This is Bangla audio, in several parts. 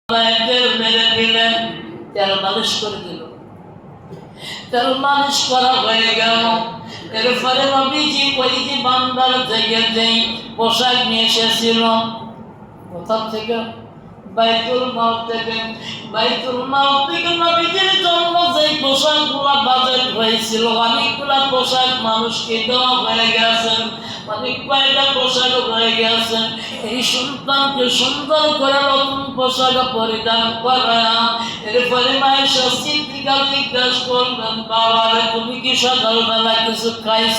মেরে দিলেন, তেল মালিশ করে দিল। তেল মালিশ করা হয়ে গেল। এরপরে নবীজি ওই যে বান্দার থেকে যেই পোশাক নিয়ে এসেছিল, কোথা থেকে? বাইতুল মাল থেকে। বাইতুল মাল থেকে নবীজির জন্য যেই পোশাকগুলো বাজেট হয়েছিল, অনেকগুলা পোশাক মানুষকে দেওয়া হয়ে গেছে, অনেক কয়টা পোশাক হয়ে গেছে। এই সন্তানকে সুন্দর করে নতুন পোশাক পরিধান করা। এরপরে মায়ের সিদ্দিকা জিজ্ঞাসা করলেন, বাবারে তুমি কি সকালবেলা কিছু খাইছ?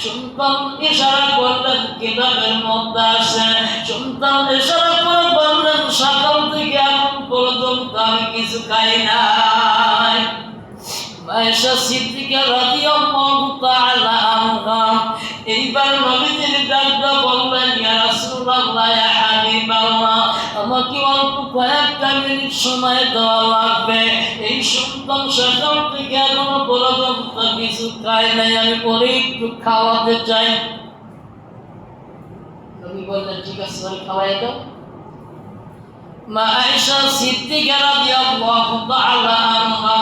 সন্তান ইশারা করলেন কিতাবের মধ্যে আসে। সন্তান ইশারা করে বললেন, সকাল থেকে এখন পর্যন্ত আমি কিছু খাই নাই। মায়েশা সিদ্দিকা রাদিয়াল্লাহু তাআলা আনহা এইবার নবীজির ডাকটা বললেন, ইয়া রাসূলুল্লাহ, ইয়া হাবিবাল্লাহ, আমাকে অল্প কয়েকটা মিনিট সময় দেওয়া লাগবে। এই সন্তান সকাল থেকে এখনো পর্যন্ত কিছু খায় নাই, আমি পরে একটু খাওয়াতে চাই। নবী বললেন, ঠিক আছে, আমি খাওয়াই দাও। মা আয়েশা সিদ্দিকা রাদিয়াল্লাহু তাআলা আনহা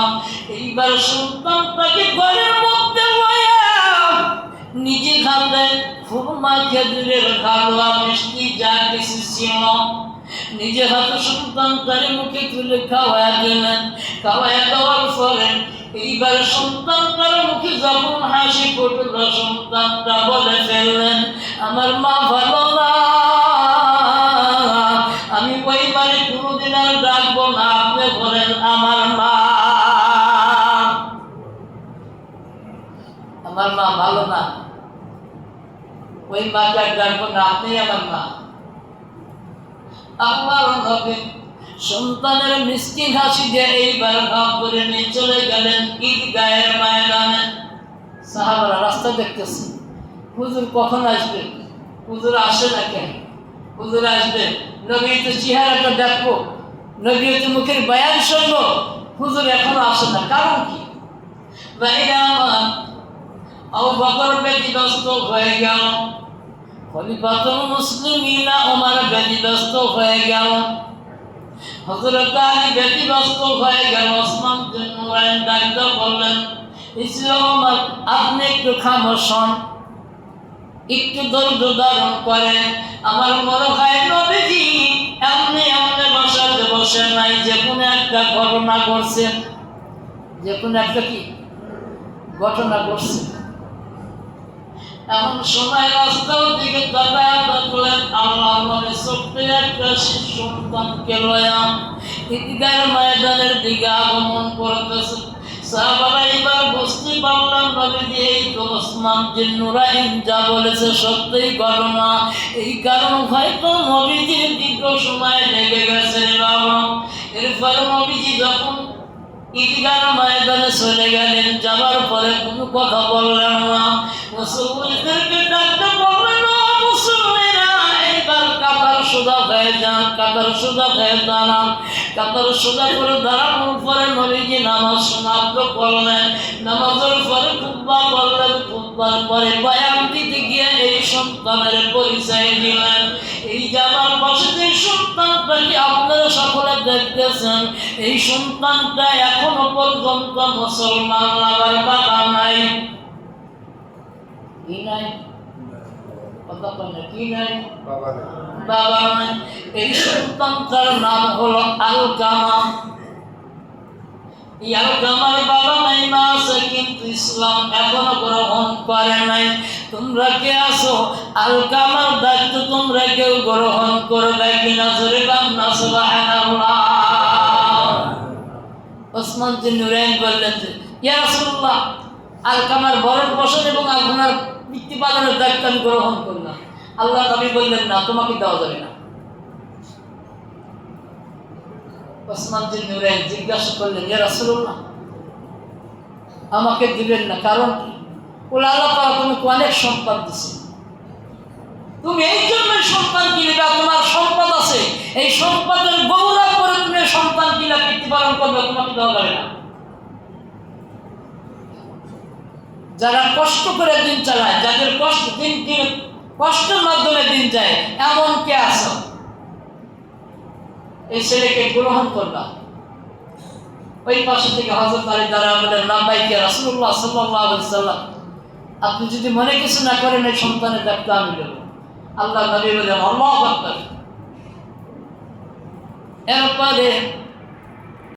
এইবার সন্তানটাকে ঘরের মধ্যে নিজে খাবে খুরমা, খেজুরের হালুয়া, মিষ্টি যা কিছু ছিল নিজে হাতে সন্তানটারে মুখে তুলে খাওয়াই দিলেন। খাওয়াই দেওয়ার পরে এইবার সন্তানটার মুখে যখন হাসি ফুটল, সন্তানটা বলে ফেললেন, আমার মা ভালো না, আমি ওই বাড়ি কোনোদিন আর ডাকবো না। আপনি বলেন আমার মা, আমার মা ভালো না, ওই মাকে আর ডাকবো না, আপনি আমার মা। আল্লাহর নবী সন্তানের মিষ্টি হাসি দিয়ে এইবার ভাব করে নিয়ে চলে গেলেন ঈদগাহের ময়দানে। সাহাবারা রাস্তা দেখতেছে, হুজুর কখন আসবে? হুজুর আসে না কেন? হুজুর আসবে, নবী তো চেহারাটা দেখবো, নবী তো মুখের বয়ান শুনবো, হুজুর এখনো আসে না, কারণ কি? ভাইরা আমার, আবু বকর ব্যতিব্যস্ত হয়ে গেল, খলিফাতুল মুসলিমিন ওমর ব্যতিব্যস্ত হয়ে গেল, হযরত আলী ব্যতিব্যস্ত হয়ে গেল। ওসমান বিন নুরাইন ডাকতে বললেন, ইসলাম আপনি একটু খামোশ হন, একটু ধৈর্য ধারণ করেন। আমার মনে হয় নবীজি এমনি এমনি বসাতে বসে নাই, যে কোনো একটা ঘটনা ঘটছে, যে কোনো একটা কি ঘটনা ঘটছে। এমন সময় রাস্তার দিকে তাকায় দেখলেন আল্লাহ নবী ছোট্ট একটা শিশু সন্তানকে লয়া ঈদগাহের ময়দানের দিকে আগমন করতেছে। সাহাবারা এবার বুঝতে পারলাম, নবীজি এই তো ওসমান বিন নুরাইন যা বলেছে সত্যিই ঘটনা। এই কারণ হয়তো নবীজির দীর্ঘ সময় লেগে গেছে বাবা। এরপরে নবীজি যখন ঈদগাহের ময়দানে চলে গেলেন, যাওয়ার পরে কোনো কথা বললেন না। মুসলমানদেরকে ডাকতে বললেন, মুসলমানেরা এইবার কাতার সোজা হয়ে যান, কাতার সোজা হয়ে দাঁড়ান। কাতার সোজা করে দাঁড়ানোর পরে নবীজি নামাজ সমাপ্ত করলেন। নামাজের পরে খুতবা বললেন, খুতবার পরে বয়ান দিতে গিয়ে এই সন্তানের পরিচয় দিলেন। এই যে আমার পাশে যে সন্তানটাকে আপনারা সকলে দেখতেছেন, এই সন্তানটা এখনো পর্যন্ত মুসলমান লাগার বাবা নাই। কি নাই? কথা বলে কি নাই? বাবা নাই। এই সন্তানটার নাম হলো আলকামা। এই আলকামার বাবা নাই, মা আছে, কিন্তু ইসলাম এখনো গ্রহণ করে নাই। তোমরা কে আছো? আলকামার দায়িত্ব তোমরা কেউ গ্রহণ করবে কিনা? জোরে বাংলা সুবহানাল্লাহ। ওসমান বিন নুরাইন বললেন, ইয়া রাসূলুল্লাহ, আলকামার ভরণ পোষণ এবং আপনার মৃত্যু পালনের দায়িত্ব আমি গ্রহণ করলাম। আল্লাহ নবী বললেন, না, তোমাকে দেওয়া যাবে না। ওসমান বিন নুরাইন জিজ্ঞাসা করলেন, ইয়া রাসূলুল্লাহ, আমাকে দিবেন না, কারণ কি? বলে, আল্লাহ তাআলা তোমাকে অনেক সম্পদ দিয়েছে, তুমি এই জন্য সন্তান কিনবে, তোমার সম্পদ আছে, এই সম্পদের গৌরব করে তুমি সন্তান কিনা মৃত্যু পালন করবে, তোমাকে দেওয়া যাবে না। যারা কষ্ট করে দিন চালায়, যাদের কষ্টের মাধ্যমে দিন যায়, এমন কে আছে? এই ছেলেকে গ্রহণ করলাম। ওই পাশে থেকে হযরত আলী দাঁড়া বলেন, লাব্বাইক ইয়া রাসূলুল্লাহ সাল্লাল্লাহু আলাইহি সাল্লাম, আপনি যদি মনে কিছু না করেন এই সন্তানের দায়িত্ব আমি নেব। আল্লাহ নবী বলেন, আল্লাহু আকবার। এরপরে